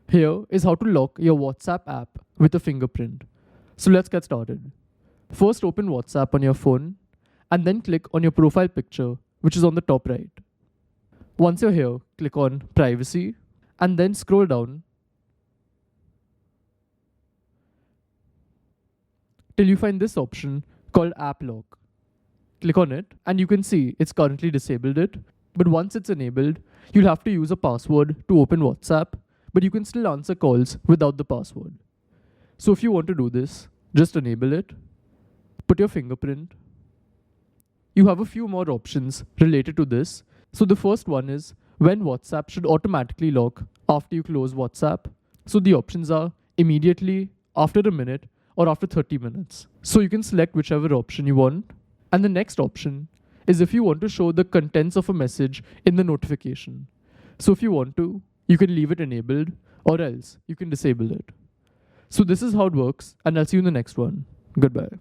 Here is how to lock your WhatsApp app with a fingerprint. So let's get started. First open WhatsApp on your phone and then click on your profile picture, which is on the top right. Once you're here, click on Privacy and then scroll down till you find this option called App Lock. Click on it and you can see it's currently disabled it. But once it's enabled, you'll have to use a password to open WhatsApp, but you can still answer calls without the password. So if you want to do this, just enable it, put your fingerprint. You have a few more options related to this. So the first one is when WhatsApp should automatically lock after you close WhatsApp. So the options are immediately, after a minute, or after 30 minutes. So you can select whichever option you want. And the next option is if you want to show the contents of a message in the notification. So if you want to, you can leave it enabled, or else you can disable it. So this is how it works, and I'll see you in the next one. Goodbye.